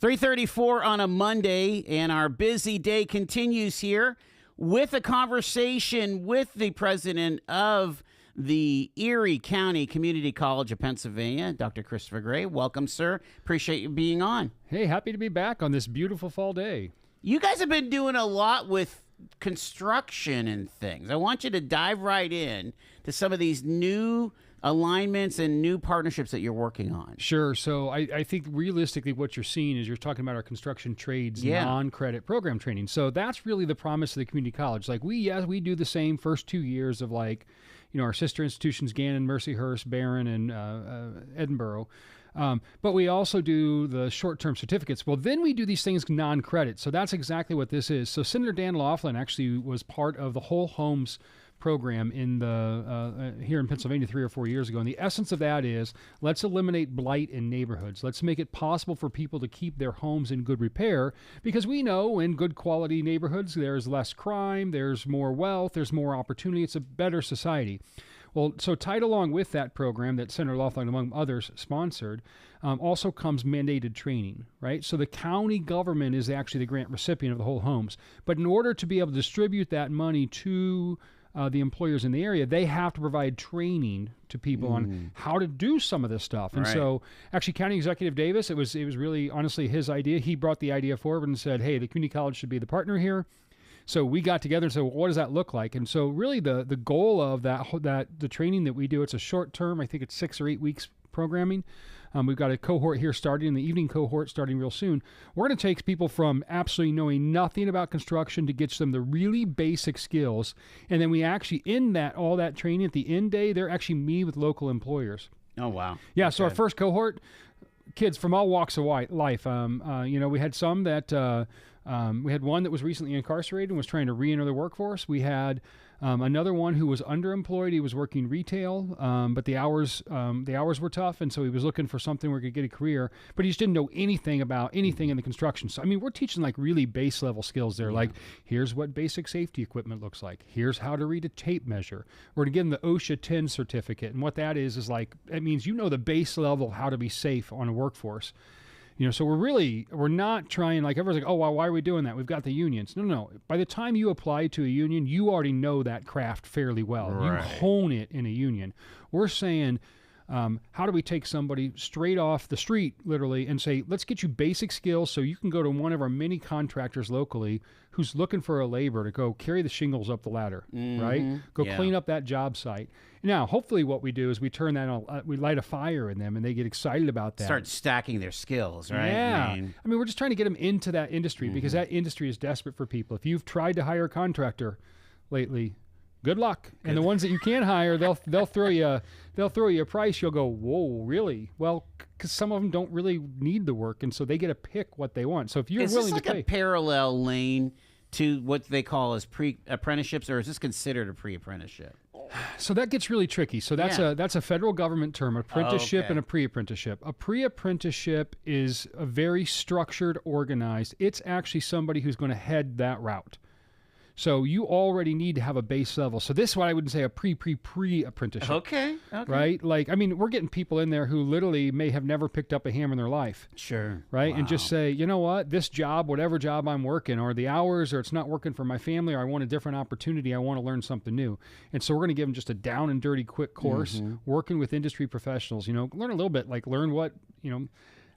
3:34 on a Monday, and our busy day continues here with a conversation with the president of the Erie County Community College of Pennsylvania, Dr. Christopher Gray. Welcome, sir. Appreciate you being on. Hey, happy to be back on this beautiful fall day. You guys have been doing a lot with construction and things. I want you to dive right in to some of these new alignments and new partnerships that you're working on. Sure. So I think realistically what you're seeing is you're talking about our construction trades non-credit program training. So that's really the promise of the community college. Like we do the same first 2 years of our sister institutions, Gannon, Mercyhurst, Barron, and Edinburgh. But we also do the short-term certificates. Well, then we do these things non-credit. So that's exactly what this is. So Senator Dan Laughlin actually was part of the Whole Homes program in the here in Pennsylvania 3 or 4 years ago. And the essence of that is let's eliminate blight in neighborhoods. Let's make it possible for people to keep their homes in good repair, because we know in good quality neighborhoods there's less crime, there's more wealth, there's more opportunity. It's a better society. Well, so tied along with that program that Senator Laughlin, among others, sponsored, also comes mandated training, right? So the county government is actually the grant recipient of the Whole Homes. But in order to be able to distribute that money to the employers in the area, they have to provide training to people on how to do some of this stuff. And so actually County Executive Davis, it was really honestly his idea. He brought the idea forward and said, hey, the community college should be the partner here. So we got together and said, well, what does that look like? And so really the goal of the training that we do, it's a short term, I think it's 6 or 8 weeks programming. We've got a cohort here starting, the evening cohort starting real soon. We're going to take people from absolutely knowing nothing about construction to get them the really basic skills. And then we actually, in all that training at the end day, they're actually meeting with local employers. Oh, wow. Yeah, okay. So our first cohort, kids from all walks of life. We had some that... we had one that was recently incarcerated and was trying to re-enter the workforce. We had another one who was underemployed. He was working retail, but the hours were tough, and so he was looking for something where he could get a career. But he just didn't know anything about anything in the construction. So I mean, we're teaching like really base level skills there. Yeah. Like here's what basic safety equipment looks like. Here's how to read a tape measure. We're to give them the OSHA 10 certificate, and what that is like it means the base level how to be safe on a workforce. So we're not trying, like everyone's like, oh, well, why are we doing that? We've got the unions. No. By the time you apply to a union, you already know that craft fairly well. Right. You hone it in a union. We're saying, how do we take somebody straight off the street, literally, and say, let's get you basic skills so you can go to one of our many contractors locally who's looking for a laborer to go carry the shingles up the ladder, right? Go clean up that job site. Now, hopefully what we do is we turn that on, we light a fire in them and they get excited about that. Start stacking their skills, right? Yeah. I mean, we're just trying to get them into that industry because that industry is desperate for people. If you've tried to hire a contractor lately, good luck. And the ones that you can't hire, they'll throw you a price. You'll go, whoa, really? Well, because some of them don't really need the work, and so they get to pick what they want. So if you're willing to pay, is this like a parallel lane to what they call as pre-apprenticeships, or is this considered a pre-apprenticeship? So that gets really tricky. So that's a federal government term, apprenticeship and a pre-apprenticeship. A pre-apprenticeship is a very structured, organized. It's actually somebody who's going to head that route. So you already need to have a base level. So this is what I would say a pre-apprenticeship. Okay. Right? Like, I mean, we're getting people in there who literally may have never picked up a hammer in their life. Sure. Right? Wow. And just say, you know what? This job, whatever job I'm working, or the hours, or it's not working for my family, or I want a different opportunity, I want to learn something new. And so we're going to give them just a down and dirty quick course, working with industry professionals, learn a little bit, like learn what,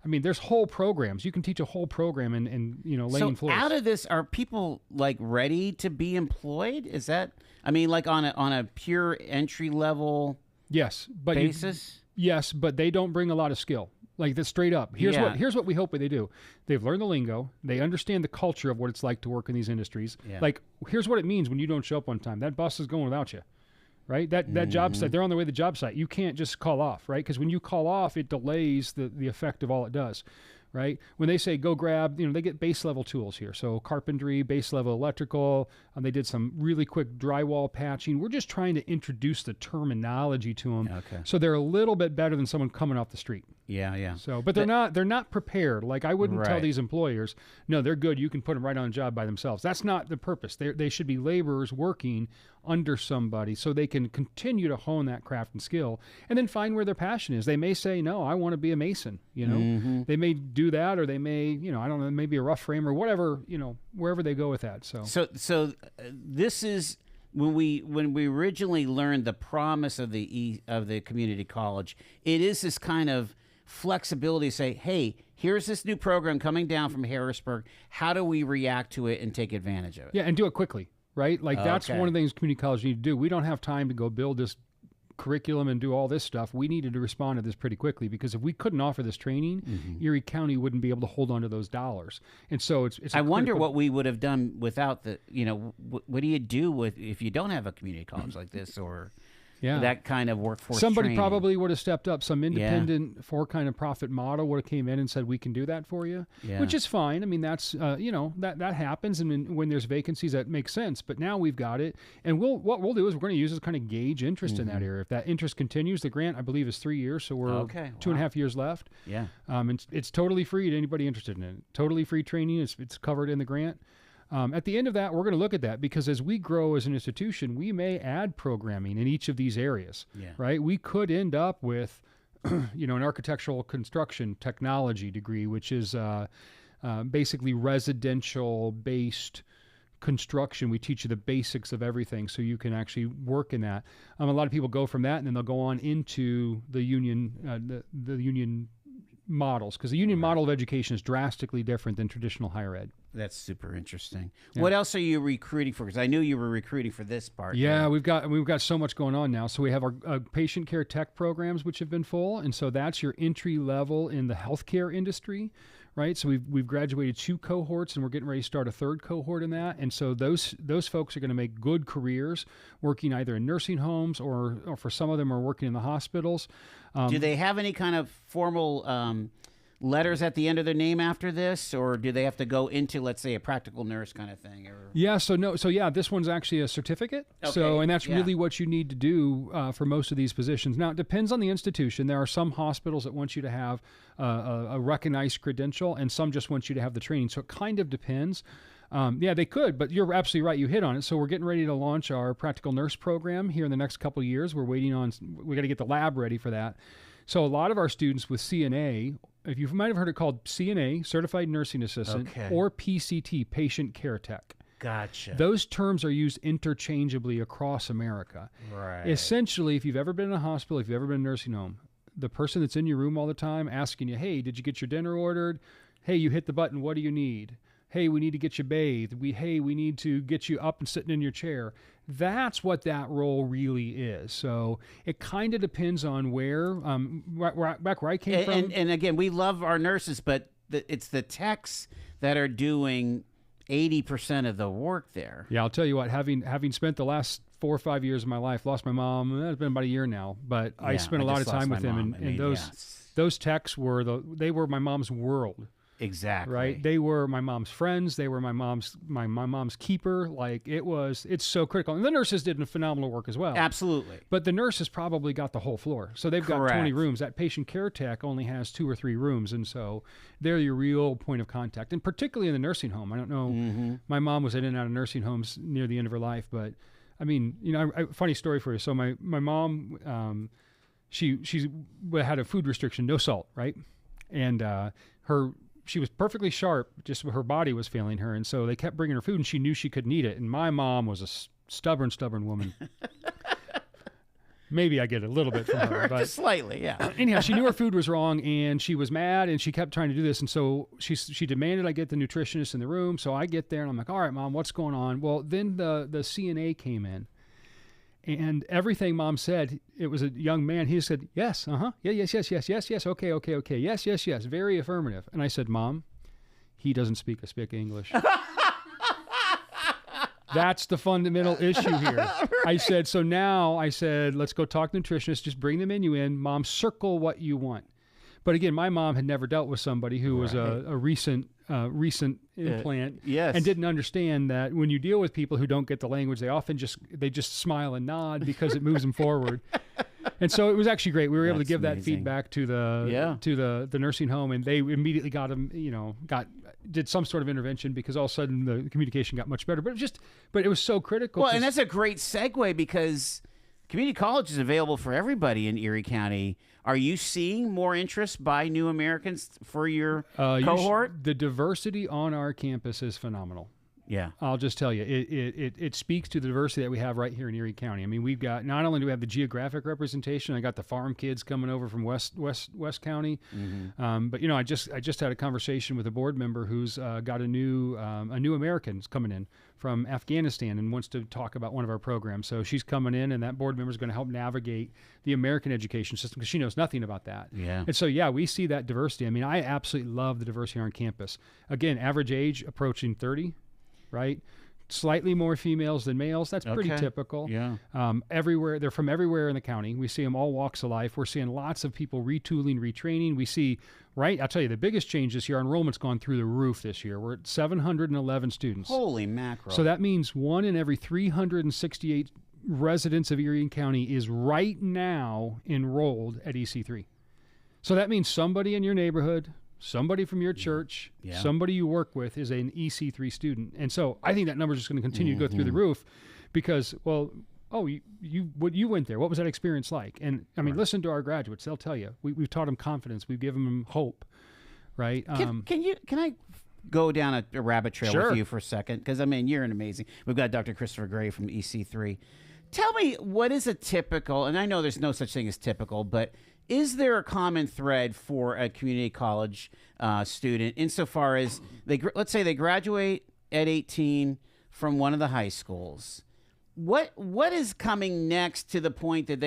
I mean, there's whole programs. You can teach a whole program and laying floors. So out of this, are people like ready to be employed? Is that, I mean, like on a pure entry level basis? Yes, but they don't bring a lot of skill. Like that's straight up. Here's what we hope they do. They've learned the lingo. They understand the culture of what it's like to work in these industries. Yeah. Like here's what it means when you don't show up on time. That bus is going without you. Right? That job site, they're on their way to the job site. You can't just call off, right? Because when you call off, it delays the effect of all it does, right? When they say go grab, they get base level tools here. So carpentry, base level electrical. They did some really quick drywall patching. We're just trying to introduce the terminology to them so they're a little bit better than someone coming off the street. Yeah. So, but they're not prepared. Like I wouldn't tell these employers, no, they're good. You can put them right on a job by themselves. That's not the purpose. They should be laborers working under somebody so they can continue to hone that craft and skill, and then find where their passion is. They may say, no, I want to be a mason. They may do that, or they may, I don't know, maybe a rough frame or whatever. Wherever they go with that. So this is. When we originally learned the promise of the community college, it is this kind of flexibility to say, hey, here's this new program coming down from Harrisburg. How do we react to it and take advantage of it? Yeah, and do it quickly, right? Like that's one of the things community college need to do. We don't have time to go build this curriculum and do all this stuff. We needed to respond to this pretty quickly, because if we couldn't offer this training, Erie County wouldn't be able to hold on to those dollars. And so it's I wonder what we would have done without the, what do you do if you don't have a community college like this, or that kind of workforce Somebody training? Probably would have stepped up. Some independent for kind of profit model would have came in and said, we can do that for you, which is fine. I mean, that's, that happens. And when there's vacancies, that makes sense. But now we've got it. And what we'll do is we're going to use this kind of gauge interest in that area. If that interest continues, the grant, I believe, is 3 years. So we're 2.5 years left. Yeah. And it's totally free to anybody interested in it. Totally free training. It's covered in the grant. At the end of that, we're going to look at that, because as we grow as an institution, we may add programming in each of these areas, right? We could end up with, an architectural construction technology degree, which is basically residential-based construction. We teach you the basics of everything so you can actually work in that. A lot of people go from that, and then they'll go on into the union, the union models, because the union model of education is drastically different than traditional higher ed. That's super interesting. Yeah. What else are you recruiting for? Because I knew you were recruiting for this part. Yeah, we've got so much going on now. So we have our patient care tech programs, which have been full, and so that's your entry level in the healthcare industry, right? So we've graduated 2 cohorts, and we're getting ready to start a 3rd cohort in that. And so those folks are going to make good careers working either in nursing homes or for some of them are working in the hospitals. Do they have any kind of formal letters at the end of their name after this, or do they have to go into, let's say, a practical nurse kind of thing? Or... Yeah, this one's actually a certificate. Okay. And that's really what you need to do for most of these positions. Now, it depends on the institution. There are some hospitals that want you to have a recognized credential, and some just want you to have the training. So it kind of depends. They could, but you're absolutely right. You hit on it. So we're getting ready to launch our practical nurse program here in the next couple of years. We're waiting on, we got to get the lab ready for that. So a lot of our students with CNA, if you might have heard it called CNA, Certified Nursing Assistant, or PCT, Patient Care Tech. Gotcha. Those terms are used interchangeably across America. Right. Essentially, if you've ever been in a hospital, if you've ever been in a nursing home, the person that's in your room all the time asking you, hey, did you get your dinner ordered? Hey, you hit the button. What do you need? Hey, we need to get you bathed. We need to get you up and sitting in your chair. That's what that role really is. So it kind of depends on where, back where I came from. And again, we love our nurses, but it's the techs that are doing 80% of the work there. Yeah, I'll tell you what, having spent the last 4 or 5 years of my life, lost my mom, it's been about a year now, but I spent a lot of time with them, and those techs they were my mom's world. Exactly. Right. They were my mom's friends. They were my mom's keeper. Like it's so critical. And the nurses did phenomenal work as well. Absolutely. But the nurses probably got the whole floor. So they've got 20 rooms. That patient care tech only has 2 or 3 rooms. And so they're your real point of contact. And particularly in the nursing home. I don't know. My mom was in and out of nursing homes near the end of her life. But I mean, funny story for you. So my mom, she had a food restriction, no salt, right? And she was perfectly sharp, just her body was failing her. And so they kept bringing her food, and she knew she couldn't eat it. And my mom was a stubborn woman. Maybe I get a little bit from her. But just slightly, yeah. Anyhow, she knew her food was wrong, and she was mad, and she kept trying to do this. And so she demanded I get the nutritionist in the room. So I get there, and I'm like, all right, Mom, what's going on? Well, then the CNA came in. And everything Mom said, it was a young man. He said, yes, yes, okay, yes, very affirmative. And I said, Mom, he doesn't speak English. That's the fundamental issue here. Right. I said, let's go talk to the nutritionist. Just bring the menu in. Mom, circle what you want. But again, my mom had never dealt with somebody who was a recent implant and didn't understand that when you deal with people who don't get the language, they often just smile and nod because it moves them forward. And so it was actually great. We were able to That's give that amazing. feedback to the nursing home, and they immediately got them, did some sort of intervention, because all of a sudden the communication got much better. But it was so critical. Well, and that's a great segue, because community college is available for everybody in Erie County. Are you seeing more interest by new Americans for your cohort? The diversity on our campus is phenomenal. Yeah. I'll just tell you, it speaks to the diversity that we have right here in Erie County. I mean, we've got, not only do we have the geographic representation, I got the farm kids coming over from West County, but I just had a conversation with a board member who's got a new American's coming in from Afghanistan and wants to talk about one of our programs. So she's coming in, and that board member is going to help navigate the American education system, because she knows nothing about that. Yeah. And so, yeah, we see that diversity. I mean, I absolutely love the diversity on campus. Again, average age approaching 30. Right? Slightly more females than males. That's pretty typical. Yeah. Everywhere. They're from everywhere in the county. We see them all walks of life. We're seeing lots of people retooling, retraining. We see, I'll tell you, the biggest change this year, our enrollment's gone through the roof this year. We're at 711 students. Holy mackerel. So that means 1 in every 368 residents of Erie County is right now enrolled at EC3. So that means somebody in your neighborhood, somebody from your church, somebody you work with is an EC3 student. And so I think that number is just going to continue to go through the roof, because, you went there. What was that experience like? And I mean, listen to our graduates. They'll tell you. We've taught them confidence. We've given them hope, right? Can I go down a rabbit trail with you for a second? Because, I mean, you're an amazing. We've got Dr. Christopher Gray from EC3. Tell me, what is a typical, and I know there's no such thing as typical, but is there a common thread for a community college student insofar as let's say they graduate at 18 from one of the high schools? What is coming next to the point that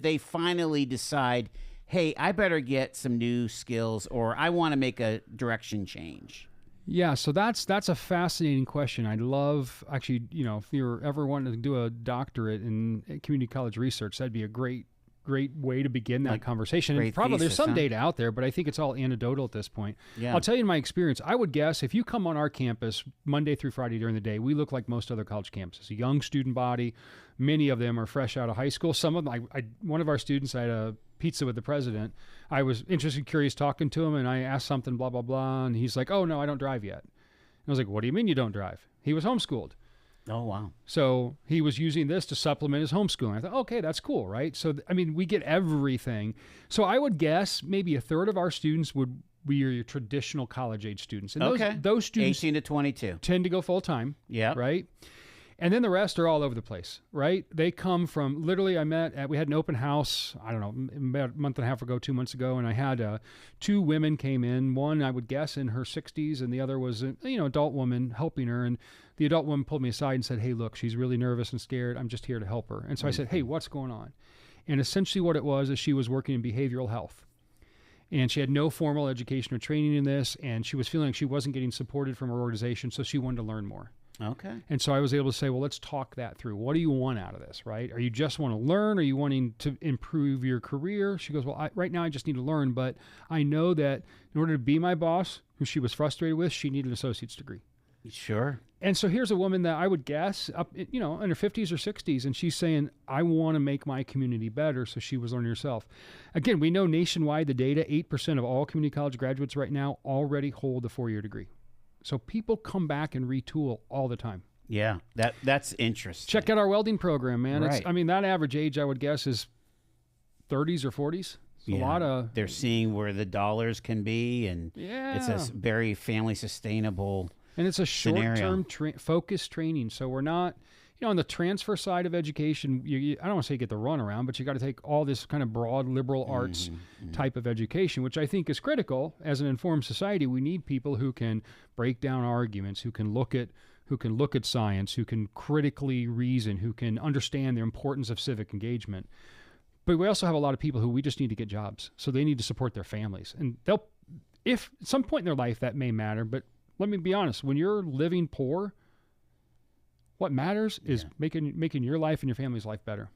they finally decide, hey, I better get some new skills, or I want to make a direction change? Yeah, so that's a fascinating question. I'd love, actually, if you're ever wanting to do a doctorate in community college research, that'd be a great way to begin that conversation. And probably there's some data out there, but I think it's all anecdotal at this point. Yeah. I'll tell you my experience. I would guess if you come on our campus Monday through Friday during the day, we look like most other college campuses. A young student body. Many of them are fresh out of high school. Some of them, one of our students, I had a pizza with the president. I was interested, curious, talking to him, and I asked something, blah, blah, blah, and he's like, oh, no, I don't drive yet. And I was like, what do you mean you don't drive? He was homeschooled. Oh, wow. So he was using this to supplement his homeschooling. I thought, okay, that's cool, right? So, I mean, we get everything. So I would guess maybe a third of our students would be your traditional college-age students. And those students 18 to 22 tend to go full-time, right? And then the rest are all over the place, right? They come from, literally, we had an open house, I don't know, about a month and a half ago, 2 months ago, and I had 2 women came in. One, I would guess, in her 60s, and the other was an adult woman helping her. And the adult woman pulled me aside and said, hey, look, she's really nervous and scared. I'm just here to help her. And so I said, hey, what's going on? And essentially what it was is she was working in behavioral health. And she had no formal education or training in this, and she was feeling like she wasn't getting supported from her organization, so she wanted to learn more. Okay. And so I was able to say, well, let's talk that through. What do you want out of this, right? Are you just want to learn? Are you wanting to improve your career? She goes, well, right now I just need to learn, but I know that in order to be my boss, who she was frustrated with, she needed an associate's degree. Sure. And so here's a woman that I would guess up, in her 50s or 60s, and she's saying, I want to make my community better. So she was learning herself. Again, we know nationwide the data, 8% of all community college graduates right now already hold a 4-year degree. So people come back and retool all the time. Yeah, that's interesting. Check out our welding program, man. Right. That average age, I would guess, is 30s or 40s. A lot of... They're seeing where the dollars can be, and it's a very family sustainable. And it's a short-term focused training. So we're not, on the transfer side of education, I don't want to say you get the runaround, but you got to take all this kind of broad liberal arts type of education, which I think is critical. As an informed society, we need people who can break down arguments, who can look at science, who can critically reason, who can understand the importance of civic engagement. But we also have a lot of people who we just need to get jobs. So they need to support their families. And if at some point in their life that may matter, but let me be honest, when you're living poor, what matters is making your life and your family's life better.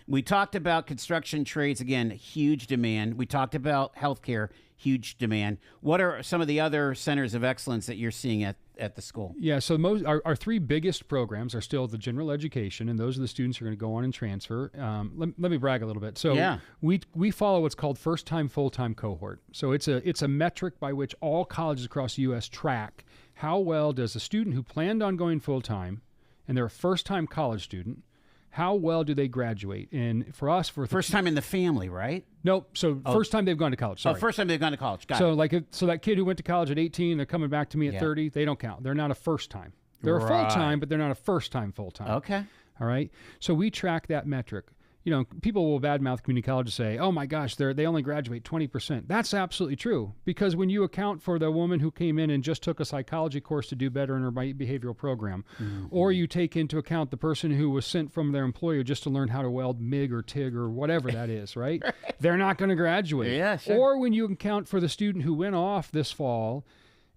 We talked about construction trades, again, huge demand. We talked about healthcare, huge demand. What are some of the other centers of excellence that you're seeing at the school? Yeah, so our three biggest programs are still the general education, and those are the students who are going to go on and transfer. Let me brag a little bit. So we follow what's called first-time, full-time cohort. So it's a metric by which all colleges across the U.S. track how well does a student who planned on going full-time, and they're a first-time college student, how well do they graduate? And for us, first time in the family, right? Nope. So first time they've gone to college. Sorry. First time they've gone to college. Got it. So that kid who went to college at 18, they're coming back to me at 30. They don't count. They're not a first time. They're a full time, but they're not a first time full time. Okay. All right. So we track that metric. You know, people will badmouth community colleges, say, "Oh my gosh, they only graduate 20%." That's absolutely true, because when you account for the woman who came in and just took a psychology course to do better in her behavioral program, or you take into account the person who was sent from their employer just to learn how to weld MIG or TIG or whatever that is, right? They're not going to graduate. Yeah, sure. Or when you account for the student who went off this fall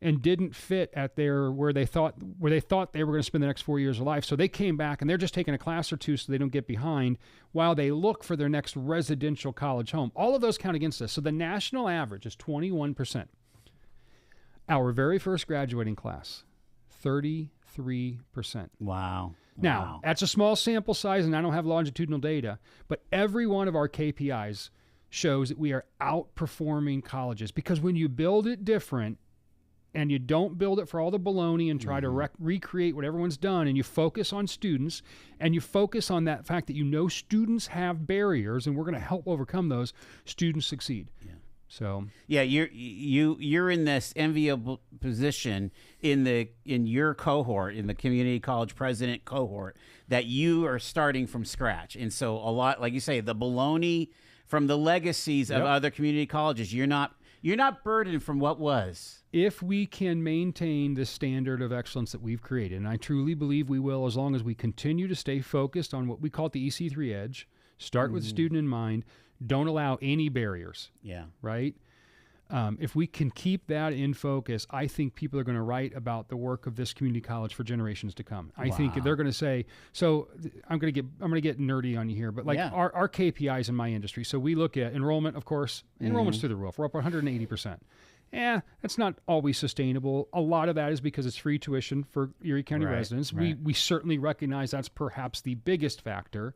and didn't fit at where they thought they were going to spend the next 4 years of life. So they came back and they're just taking a class or two so they don't get behind while they look for their next residential college home. All of those count against us. So the national average is 21%. Our very first graduating class, 33%. Wow. Now, that's a small sample size, and I don't have longitudinal data, but every one of our KPIs shows that we are outperforming colleges, because when you build it different, and you don't build it for all the baloney and try to recreate what everyone's done, and you focus on students, and you focus on that fact that students have barriers, and we're going to help overcome those, students succeed. Yeah. So you're in this enviable position in your cohort, in the community college president cohort, that you are starting from scratch. And so a lot, like you say, the baloney from the legacies of other community colleges, you're not burdened from what was. If we can maintain the standard of excellence that we've created, and I truly believe we will, as long as we continue to stay focused on what we call the EC3 edge, start with the student in mind, don't allow any barriers. Yeah. Right? If we can keep that in focus, I think people are going to write about the work of this community college for generations to come. I think they're going to say, so I'm going to get nerdy on you here, but our KPIs in my industry. So we look at enrollment, of course. Enrollment's through the roof. We're up 180%. That's not always sustainable. A lot of that is because it's free tuition for Erie County residents. We certainly recognize that's perhaps the biggest factor.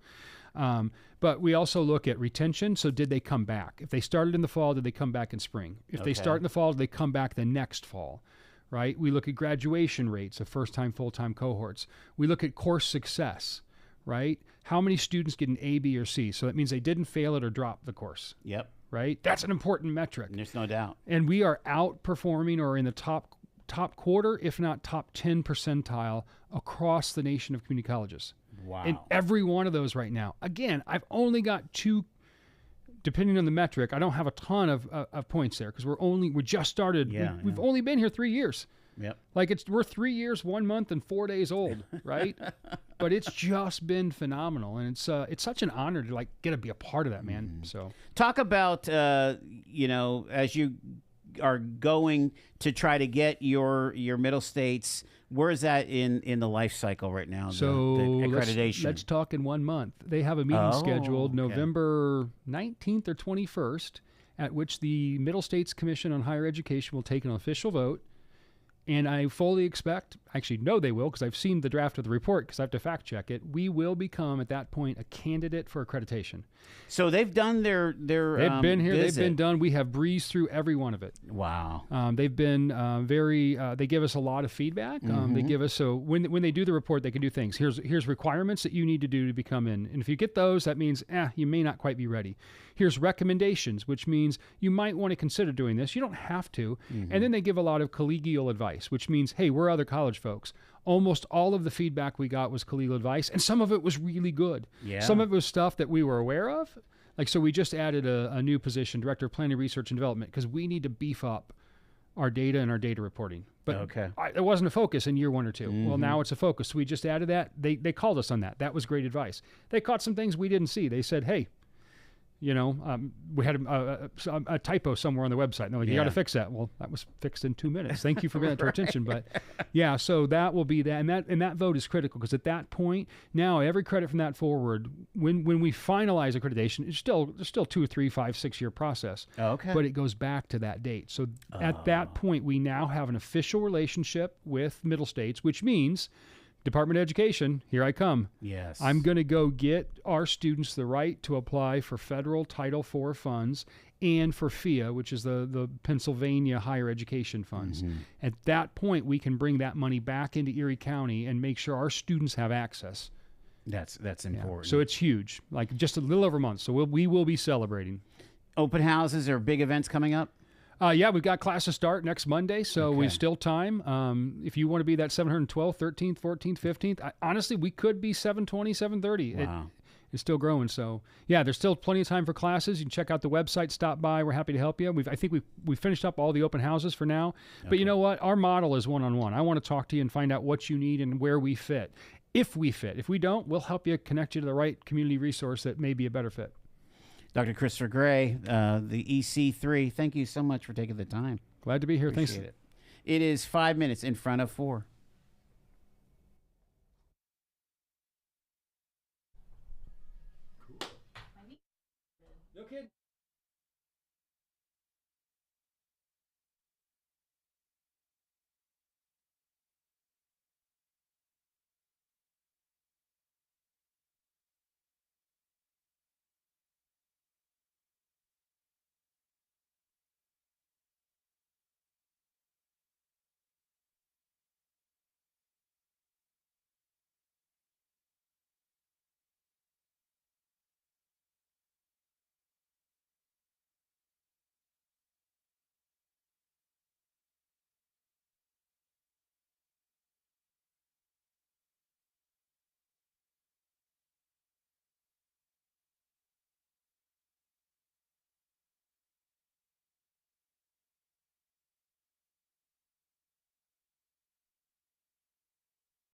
But we also look at retention. So did they come back? If they started in the fall, did they come back in spring? If they start in the fall, did they come back the next fall? Right? We look at graduation rates of first-time, full-time cohorts. We look at course success, right? How many students get an A, B, or C? So that means they didn't fail it or drop the course. Yep. Right? That's an important metric. There's no doubt. And we are outperforming or in the top quarter, if not top 10 percentile across the nation of community colleges. Wow. In every one of those right now. Again, I've only got 2, depending on the metric. I don't have a ton of points there, because we just started. We've only been here 3 years. Yep. We're 3 years, 1 month, and 4 days old, right? But it's just been phenomenal, and it's such an honor to get to be a part of that, man. So talk about as you are going to try to get your middle states. Where is that in the life cycle right now? So the accreditation. Let's talk in 1 month. They have a meeting scheduled November 19th or 21st, at which the Middle States Commission on Higher Education will take an official vote. And I fully expect, actually know they will, because I've seen the draft of the report, because I have to fact check it. We will become at that point a candidate for accreditation. So they've done their They've been here. visit. They've been done. We have breezed through every one of it. Wow. They've been they give us a lot of feedback. They give us, so when they do the report, they can do things. Here's requirements that you need to do to become in. And if you get those, that means you may not quite be ready. Here's recommendations, which means you might want to consider doing this. You don't have to. And then they give a lot of collegial advice, which means, hey, we're other college folks. Almost all of the feedback we got was collegial advice, and some of it was really good. Yeah. Some of it was stuff that we were aware of. So we just added a new position, Director of Planning, Research, and Development, because we need to beef up our data and our data reporting. But it wasn't a focus in year 1 or 2. Well, now it's a focus. So we just added that. They called us on that. That was great advice. They caught some things we didn't see. They said, hey, we had a typo somewhere on the website. And they're like, you got to fix that. Well, that was fixed in 2 minutes. Thank you for bringing that to our attention. But yeah, so that will be that. And that vote is critical because at that point, now every credit from that forward, when we finalize accreditation, it's still 2 or 3, 5, 6 year process. Okay. But it goes back to that date. So at that point, we now have an official relationship with Middle States, which means Department of Education, here I come. Yes. I'm going to go get our students the right to apply for federal Title IV funds and for FIA, which is the Pennsylvania Higher Education Funds. Mm-hmm. At that point, we can bring that money back into Erie County and make sure our students have access. That's important. Yeah. So it's huge, like just a little over a month. So we will be celebrating. Open houses or big events coming up? Yeah, we've got classes start next Monday, so we've still time. If you want to be that 712th, 13th, 14th, 15th, honestly, we could be 720, 730. Wow. It's still growing. So, yeah, there's still plenty of time for classes. You can check out the website, stop by. We're happy to help you. I think we finished up all the open houses for now. But you know what? Our model is one-on-one. I want to talk to you and find out what you need and where we fit. If we fit. If we don't, we'll help you connect you to the right community resource that may be a better fit. Dr. Christopher Gray, the EC3, thank you so much for taking the time. Glad to be here. Appreciate Thanks. It is 5 minutes in front of 4.